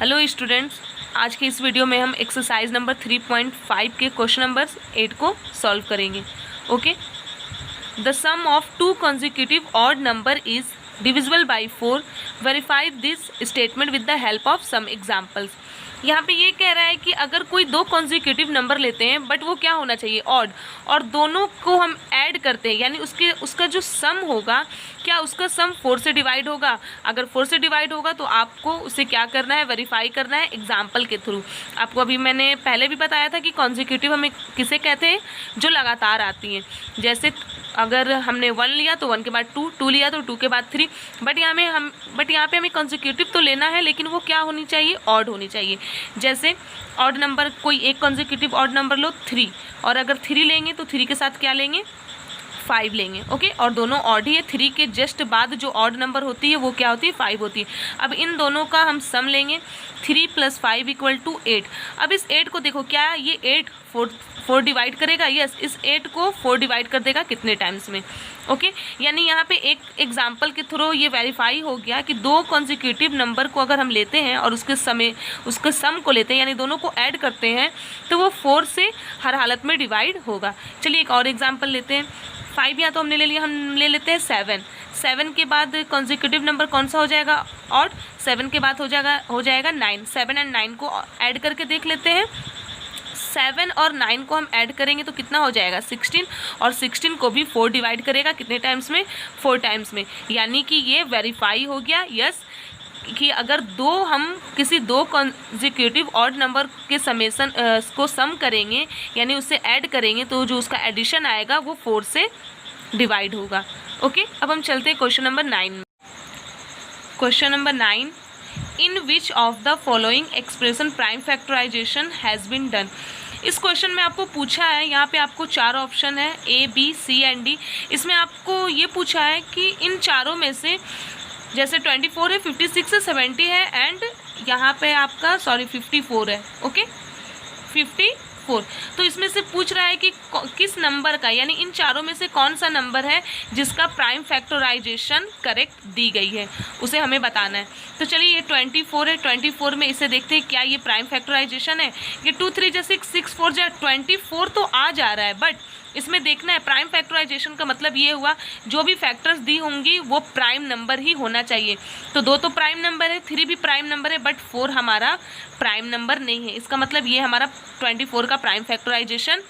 Hello students, आज के इस वीडियो में हम एक्सरसाइज नंबर 3.5 के क्वेश्चन नंबर 8 को सॉल्व करेंगे। Okay, the sum of two consecutive odd number is divisible by 4। Verify this statement with the help of some examples. यहाँ पे ये कह रहा है कि अगर कोई दो कॉन्जिक्यूटिव नंबर लेते हैं बट वो क्या होना चाहिए, ऑड, और दोनों को हम ऐड करते हैं यानी उसका जो सम होगा, क्या उसका सम 4 से डिवाइड होगा। अगर 4 से डिवाइड होगा तो आपको उसे क्या करना है, वेरीफाई करना है एग्जाम्पल के थ्रू। आपको अभी मैंने पहले भी बताया था कि कॉन्जिक्यूटिव हमें किसे कहते हैं, जो लगातार आती हैं। जैसे अगर हमने 1 लिया तो 1 के बाद 2, 2 लिया तो 2 के बाद 3। बट यहाँ पे हमें कॉन्जिक्यूटिव तो लेना है, लेकिन वो क्या होनी चाहिए, ऑड होनी चाहिए। जैसे ऑड नंबर, कोई एक कॉन्जिक्यूटिव ऑड नंबर लो 3, और अगर 3 लेंगे तो 3 के साथ क्या लेंगे, 5 लेंगे। ओके, और दोनों ऑड ही है। 3 के जस्ट बाद जो ऑड नंबर होती है वो क्या होती है, 5 होती है। अब इन दोनों का हम सम लेंगे, 3 + 5 = 8। अब इस 8 को देखो, क्या ये 8 4 डिवाइड करेगा, यस, इस 8 को 4 डिवाइड कर देगा कितने टाइम्स में। ओके, यानी यहाँ पे एक एग्जाम्पल के थ्रू ये वेरीफाई हो गया कि दो कॉन्जिक्यूटिव नंबर को अगर हम लेते हैं और उसके सम को लेते हैं यानी दोनों को ऐड करते हैं तो वो 4 से हर हालत में डिवाइड होगा। चलिए एक और एग्जाम्पल लेते हैं। 5 या तो हमने ले लिया, हम ले लेते हैं 7। 7 के बाद कॉन्जिक्यूटिव नंबर कौन सा हो जाएगा, ऑड। 7 के बाद हो जाएगा 9। 7 और 9 को ऐड करके देख लेते हैं। 7 और 9 को हम ऐड करेंगे तो कितना हो जाएगा, 16, और 16 को भी 4 डिवाइड करेगा कितने टाइम्स में, 4 टाइम्स में। यानी कि ये वेरीफाई हो गया, यस, कि अगर हम किसी दो कॉन्जिक्यूटिव ऑड नंबर के समेसन को सम करेंगे यानी उससे ऐड करेंगे तो जो उसका एडिशन आएगा वो 4 से डिवाइड होगा। ओके, अब हम चलते हैं क्वेश्चन नंबर 9 में। Question number 9, in which of the following expression prime factorisation has been done. इस क्वेश्चन में आपको पूछा है, यहाँ पे आपको 4 ऑप्शन है, A, B, C and D। इसमें आपको ये पूछा है कि इन चारों में से, जैसे 24 है, 56 है, 70 है एंड यहाँ पे आपका 54 है। ओके, 54। तो इसमें से पूछ रहा है कि किस नंबर का, यानी इन चारों में से कौन सा नंबर है जिसका प्राइम फैक्टराइजेशन करेक्ट दी गई है, उसे हमें बताना है। तो चलिए ये 24 है, 24 में इसे देखते हैं क्या ये प्राइम फैक्टराइजेशन है। ये 2 3 जा 6, 6 4 जा 24 तो आ जा रहा है, बट इसमें देखना है प्राइम फैक्टराइजेशन का मतलब ये हुआ जो भी फैक्टर्स दी होंगी वो प्राइम नंबर ही होना चाहिए। तो 2 तो प्राइम नंबर है, 3 भी प्राइम नंबर है, बट 4 हमारा प्राइम नंबर नहीं है। इसका मतलब ये हमारा 24 का प्राइम फैक्टराइजेशन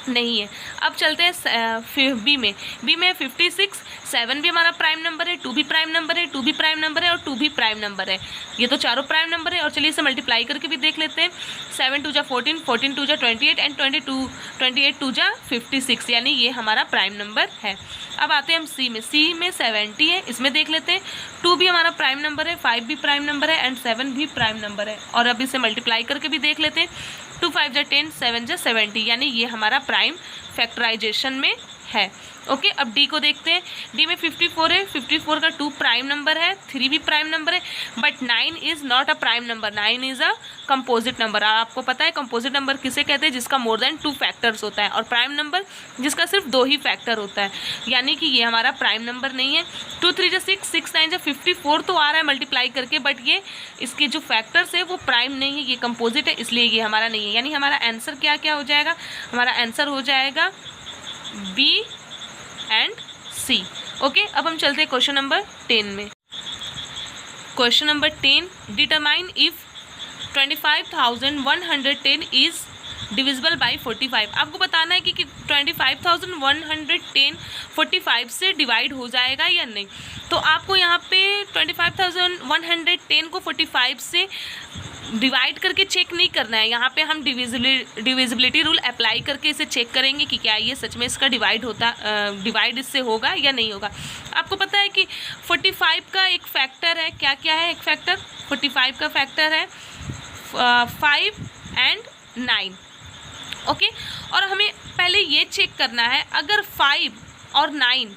नहीं है। अब चलते हैं बी में। बी में 56, 7 भी हमारा प्राइम नंबर है, 2 भी प्राइम नंबर है, 2 भी प्राइम नंबर है और 2 भी प्राइम नंबर है। ये तो चारों प्राइम नंबर है। और चलिए इसे मल्टीप्लाई करके भी देख लेते हैं। 7 2 जा 14, 14 2 जा 28 एंड 28 2 जा 56, यानी ये हमारा प्राइम नंबर है। अब आते हैं हम सी में। सी में 70 है, इसमें देख लेते हैं। 2 भी हमारा प्राइम नंबर है, 5 भी प्राइम नंबर है एंड 7 भी प्राइम नंबर है। और अब इसे मल्टीप्लाई करके भी देख लेते हैं। 2 5 जा 10, 7 जा 70, यानी ये हमारा प्राइम फैक्टराइजेशन में है। ओके, अब डी को देखते हैं। डी में 54 है, 54 का 2 प्राइम नंबर है, 3 भी प्राइम नंबर है, but 9 is not a prime number, 9 is a composite number. आपको पता है कंपोजिट नंबर किसे कहते हैं, जिसका मोर देन 2 फैक्टर्स होता है, और प्राइम नंबर जिसका सिर्फ 2 ही फैक्टर होता है, यानी कि ये हमारा प्राइम नंबर नहीं है। 2 3 जा 6, 6 9 जा 54 तो आ रहा है मल्टीप्लाई करके, बट ये इसके जो फैक्टर्स है वो प्राइम नहीं है, ये कंपोजिट है, इसलिए ये हमारा नहीं है। यानी हमारा आंसर क्या क्या हो जाएगा, हमारा आंसर हो जाएगा बी एंड सी। ओके, अब हम चलते हैं क्वेश्चन नंबर 10 में। Question number 10, determine if 25,110 is divisible by 45। आपको बताना है कि 25,110 45 से डिवाइड हो जाएगा या नहीं। तो आपको यहाँ पे 25,110 को 45 से डिवाइड करके चेक नहीं करना है। यहाँ पे हम डिविजिबिलिटी रूल अप्लाई करके इसे चेक करेंगे कि क्या ये सच में इसका डिवाइड इससे होगा या नहीं होगा। आपको पता है कि 45 का एक फैक्टर है, क्या क्या है, एक फैक्टर 45 का फैक्टर है 5 एंड 9। ओके, और हमें पहले ये चेक करना है अगर 5 और 9,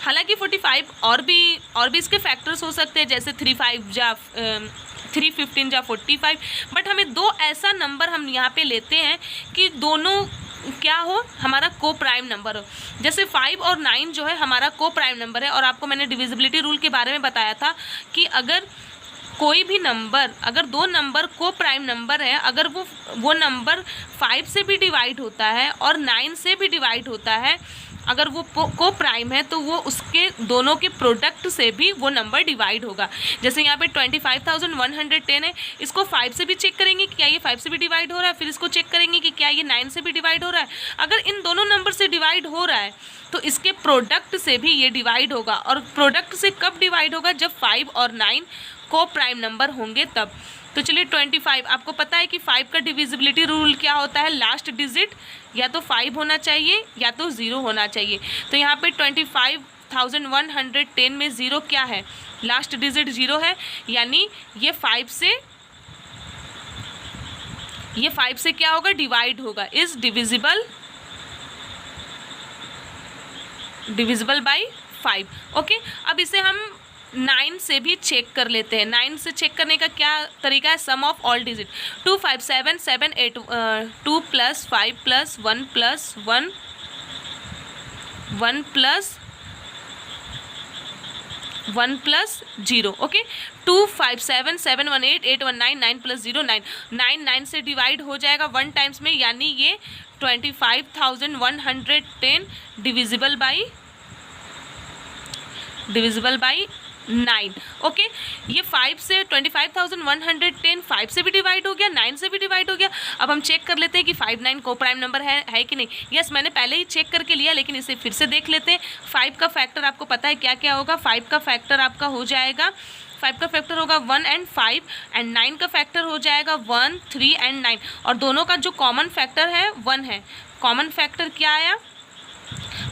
हालांकि 45 और भी इसके फैक्टर्स हो सकते हैं, जैसे 3 5 जा 3 15 जा 45, बट हमें 2 ऐसा नंबर हम यहाँ पे लेते हैं कि दोनों क्या हो, हमारा को प्राइम नंबर हो। जैसे 5 और 9 जो है हमारा को प्राइम नंबर है, और आपको मैंने डिविजिबिलिटी रूल के बारे में बताया था कि अगर कोई भी नंबर, अगर दो नंबर को प्राइम नंबर है, अगर वो नंबर 5 से भी डिवाइड होता है और 9 से भी डिवाइड होता है, अगर वो को प्राइम है तो वो उसके दोनों के प्रोडक्ट से भी वो नंबर डिवाइड होगा। जैसे यहाँ पे 25,110 है, इसको 5 से भी चेक करेंगे कि क्या ये 5 से भी डिवाइड हो रहा है, फिर इसको चेक करेंगे कि क्या ये 9 से भी डिवाइड हो रहा है। अगर इन दोनों नंबर से डिवाइड हो रहा है तो इसके प्रोडक्ट से भी ये डिवाइड होगा। और प्रोडक्ट से कब डिवाइड होगा? जब 5 और 9 को प्राइम नंबर होंगे तब। तो चलिए 25, आपको पता है कि 5 का डिविजिबिलिटी रूल क्या होता है? लास्ट डिजिट या तो 5 होना चाहिए या तो 0 होना चाहिए। तो यहाँ पे 25,110 में 0 क्या है? लास्ट डिजिट 0 है, यानी ये 5 से क्या होगा? डिवाइड होगा, इज डिविजिबल बाई 5। ओके, अब इसे हम 9 से भी चेक कर लेते हैं। 9 से चेक करने का क्या तरीका है? सम ऑफ ऑल डिजिट। 2 5 7 7 8 2 + 5 + 1 + 1 1 + 1 + 0। ओके, 2 5 7 7 1 8 8 1 9 9 + 0 9 9 9 से डिवाइड हो जाएगा 1 टाइम्स में, यानी ये 25,110 डिविजिबल बाई 9। ओके, ये 5 से 25,110 5 से भी डिवाइड हो गया, 9 से भी डिवाइड हो गया। अब हम चेक कर लेते हैं कि 5 9 को प्राइम नंबर है कि नहीं। यस, मैंने पहले ही चेक करके लिया, लेकिन इसे फिर से देख लेते हैं। 5 का फैक्टर आपको पता है क्या क्या होगा? 5 का फैक्टर आपका हो जाएगा, 5 का फैक्टर होगा 1 और 5, एंड 9 का फैक्टर हो जाएगा 1 3 और 9। और दोनों का जो कॉमन फैक्टर है 1 है। कॉमन फैक्टर क्या आया?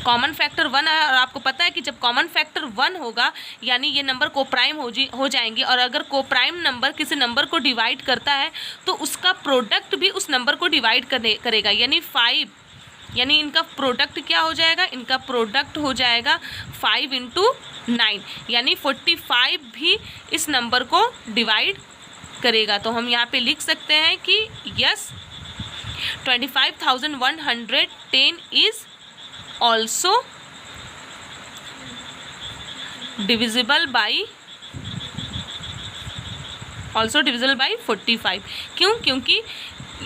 कॉमन फैक्टर 1 है। और आपको पता है कि जब कॉमन फैक्टर 1 होगा यानी ये नंबर कोप्राइम हो जाएंगे। और अगर कोप्राइम नंबर किसी नंबर को डिवाइड करता है तो उसका प्रोडक्ट भी उस नंबर को डिवाइड करेगा, यानी 5, यानी इनका प्रोडक्ट क्या हो जाएगा? इनका प्रोडक्ट हो जाएगा 5 × 9, यानी 45 भी इस नंबर को डिवाइड करेगा। तो हम यहाँ पे लिख सकते हैं कि yes, 25,110 is also divisible by 45। क्यों? क्योंकि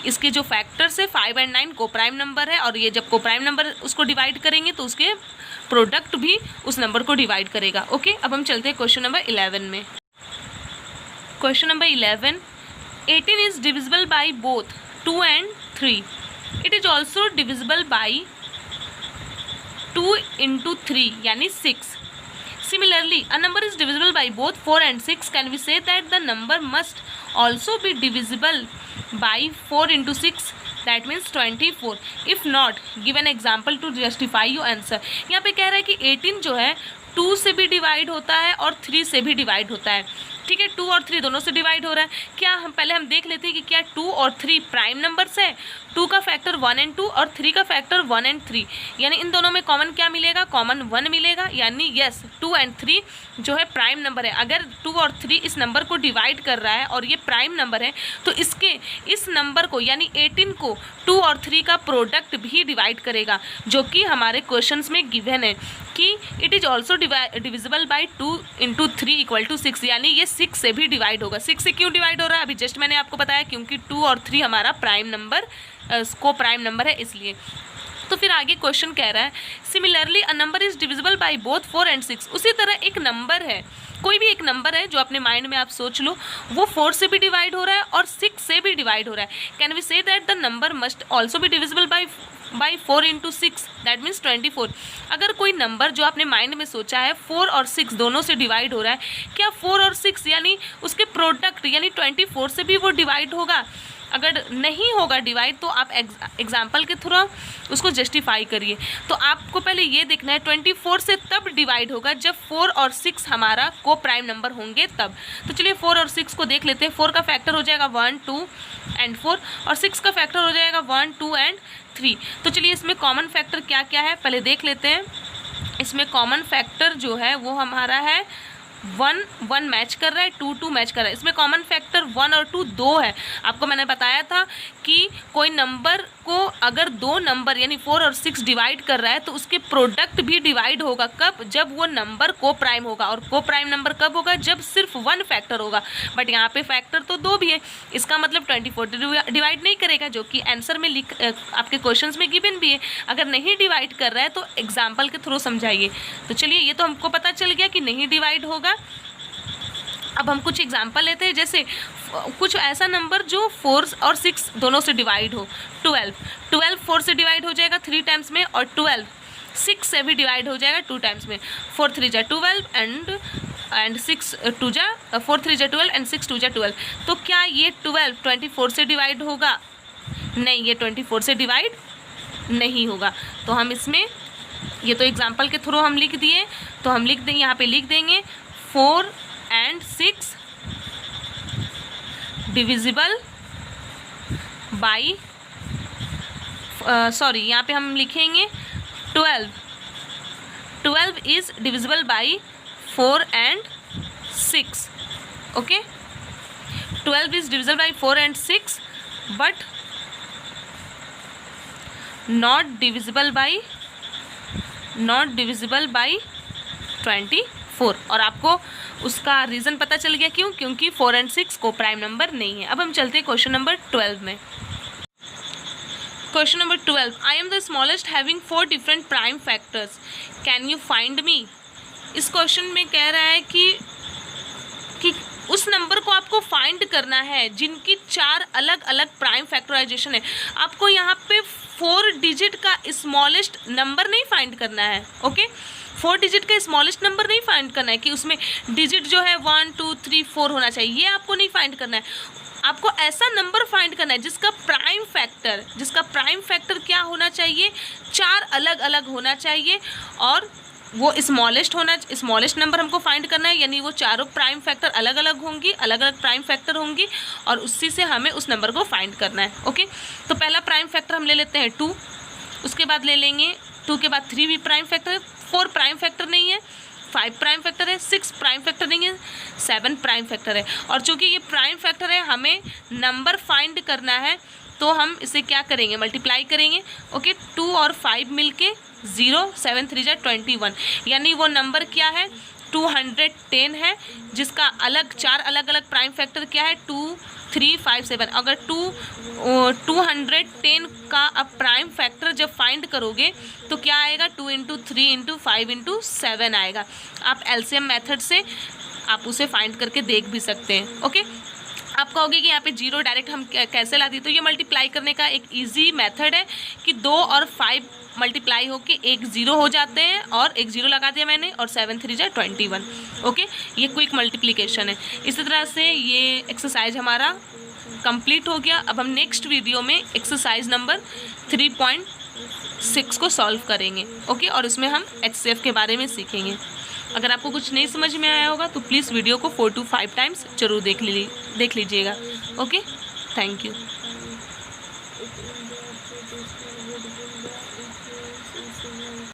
इसके जो फैक्टर्स है 5 और 9 कोप्राइम नंबर है, और ये जब कोप्राइम नंबर उसको डिवाइड करेंगे तो उसके प्रोडक्ट भी उस नंबर को डिवाइड करेगा। ओके, अब हम चलते हैं क्वेश्चन नंबर 11 में। Question number 11, 18 is divisible by both 2 and 3। It is also divisible by 2 × 3 यानी 6। Similarly, a number is divisible by both 4 and 6. Can we say that the number must also be divisible by 4 × 6? That means 24. If not, give an example to justify your answer. यहाँ पे कह रहा है कि 18 जो है 2 से भी डिवाइड होता है और 3 से भी डिवाइड होता है। ठीक है, 2 और 3 दोनों से डिवाइड हो रहा है। क्या हम पहले देख लेते हैं कि क्या 2 और 3 प्राइम नंबर्स है? 2 का फैक्टर 1 और 2 और 3 का फैक्टर 1 और 3, यानी इन दोनों में कॉमन क्या मिलेगा? कॉमन 1 मिलेगा, यानी यस 2 और 3 जो है प्राइम नंबर है। अगर 2 और 3 इस नंबर को डिवाइड कर रहा है और ये प्राइम नंबर है तो इस नंबर को यानी 18 को 2 और 3 का प्रोडक्ट भी डिवाइड करेगा, जो कि हमारे क्वेश्चंस में गिवन है कि it is also divisible by 2 × 3 = 6, यानी ये 6 से भी डिवाइड होगा। 6 से क्यों डिवाइड हो रहा है अभी जस्ट मैंने आपको बताया, क्योंकि 2 और 3 हमारा प्राइम नंबर प्राइम नंबर है इसलिए। तो फिर आगे क्वेश्चन कह रहा है similarly a number is divisible by both 4 and 6। उसी तरह एक नंबर है, कोई भी एक नंबर है जो अपने माइंड में आप सोच लो, वो 4 से भी डिवाइड हो रहा है और 6 से भी डिवाइड हो रहा है। Can we say that the number must also be divisible by 4 × 6, that means 24। अगर कोई नंबर जो आपने माइंड में सोचा है 4 और 6 दोनों से डिवाइड हो रहा है, क्या 4 और 6 यानी उसके प्रोडक्ट यानी 24 से भी वो डिवाइड होगा? अगर नहीं होगा डिवाइड तो आप एग्जाम्पल के थ्रू उसको जस्टिफाई करिए। तो आपको पहले ये देखना है 24 से तब डिवाइड होगा जब 4 और 6 हमारा को प्राइम नंबर होंगे तब। तो चलिए 4 और 6 को देख लेते हैं। 4 का फैक्टर हो जाएगा 1 2 और 4 और 6 का फैक्टर हो जाएगा 1 2 और 3। तो चलिए इसमें कॉमन फैक्टर क्या क्या है पहले देख लेते हैं। इसमें कॉमन फैक्टर जो है वो हमारा है 1 1 मैच कर रहा है, 2 2 मैच कर रहा है। इसमें कॉमन फैक्टर 1 और 2 दो है। आपको मैंने बताया था कि कोई नंबर को अगर दो नंबर यानी 4 और 6 डिवाइड कर रहा है तो उसके प्रोडक्ट भी डिवाइड होगा। कब? जब वो नंबर को प्राइम होगा। और को प्राइम नंबर कब होगा? जब सिर्फ 1 फैक्टर होगा। बट यहाँ पे फैक्टर तो 2 भी है, इसका मतलब 24 डिवाइड नहीं करेगा, जो कि आंसर में आपके क्वेश्चंस में गिवन भी है। अगर नहीं डिवाइड कर रहा है तो एग्जाम्पल के थ्रू समझाइए। तो चलिए, ये तो हमको पता चल गया कि नहीं डिवाइड होगा। अब हम कुछ एग्जाम्पल लेते हैं, जैसे कुछ ऐसा नंबर जो 4 और 6 दोनों से डिवाइड हो। 12 4 से डिवाइड हो जाएगा 3 टाइम्स में, और 12 6 से भी डिवाइड हो जाएगा 2 टाइम्स में। 4 3 जा 12 एंड 6 2 जा 4 3 जा 12 एंड 6 2 जा 12। तो क्या ये 12 24 से डिवाइड होगा? नहीं, ये 24 से डिवाइड नहीं होगा। तो हम इसमें, ये तो एग्जाम्पल के थ्रू हम लिख दिए, तो हम लिख देंगे, यहाँ पे लिख देंगे 4 and 6 डिविजिबल बाई, सॉरी यहाँ पे हम लिखेंगे 12 is divisible by 4 and 6। Okay, 12 is divisible by 4 and 6 but not divisible by 24। और आपको उसका रीज़न पता चल गया, क्यों? क्योंकि 4 and 6 को प्राइम नंबर नहीं है। अब हम चलते हैं क्वेश्चन नंबर 12 में। Question number 12, I am the smallest having 4 different prime factors, can you find me. इस क्वेश्चन में कह रहा है कि उस नंबर को आपको फाइंड करना है जिनकी 4 अलग अलग प्राइम फैक्टराइजेशन है। आपको यहाँ पे 4 डिजिट का स्मॉलेस्ट नंबर नहीं फाइंड करना है। ओके, 4 डिजिट का स्मॉलेस्ट नंबर नहीं फाइंड करना है कि उसमें डिजिट जो है 1 2 3 4 होना चाहिए, ये आपको नहीं फाइंड करना है। आपको ऐसा नंबर फाइंड करना है जिसका प्राइम फैक्टर क्या होना चाहिए? 4 अलग अलग होना चाहिए, और वो स्मॉलेस्ट नंबर हमको फाइंड करना है, यानी वो चारों प्राइम फैक्टर अलग अलग प्राइम फैक्टर होंगी, और उसी से हमें उस नंबर को फाइंड करना है। ओके, तो पहला प्राइम फैक्टर हम ले लेते हैं 2, उसके बाद ले लेंगे 2 के बाद 3 भी प्राइम फैक्टर है, 4 प्राइम फैक्टर नहीं है, 5 प्राइम फैक्टर है, 6 प्राइम फैक्टर नहीं है, 7 प्राइम फैक्टर है। और चूंकि ये प्राइम फैक्टर है, हमें नंबर फाइंड करना है, तो हम इसे क्या करेंगे? मल्टीप्लाई करेंगे। ओके, 2 और 5 मिलके 0, 7 3 जा 21, यानी वो नंबर क्या है? 210 है, जिसका 4 अलग अलग प्राइम फैक्टर क्या है? 2 3 5 7। अगर 210 का अब प्राइम फैक्टर जब फाइंड करोगे तो क्या आएगा? 2 × 3 × 5 × 7 आएगा। आप एलसीएम मेथड से आप उसे फाइंड करके देख भी सकते हैं। ओके, आप कहोगे कि यहाँ पे 0 डायरेक्ट हम कैसे ला दिए? तो ये मल्टीप्लाई करने का एक इजी मेथड है कि 2 और 5 मल्टीप्लाई होके एक 0 हो जाते हैं, और एक 0 लगा दिया मैंने, और 7 3 जा 21। ओके, ये क्विक मल्टीप्लिकेशन है। इसी तरह से ये एक्सरसाइज हमारा कंप्लीट हो गया। अब हम नेक्स्ट वीडियो में एक्सरसाइज नंबर 3.6 को सॉल्व करेंगे। ओके, और उसमें हम HCF के बारे में सीखेंगे। अगर आपको कुछ नहीं समझ में आया होगा तो प्लीज़ वीडियो को 4 to 5 टाइम्स जरूर देख लीजिएगा। Okay, thank you.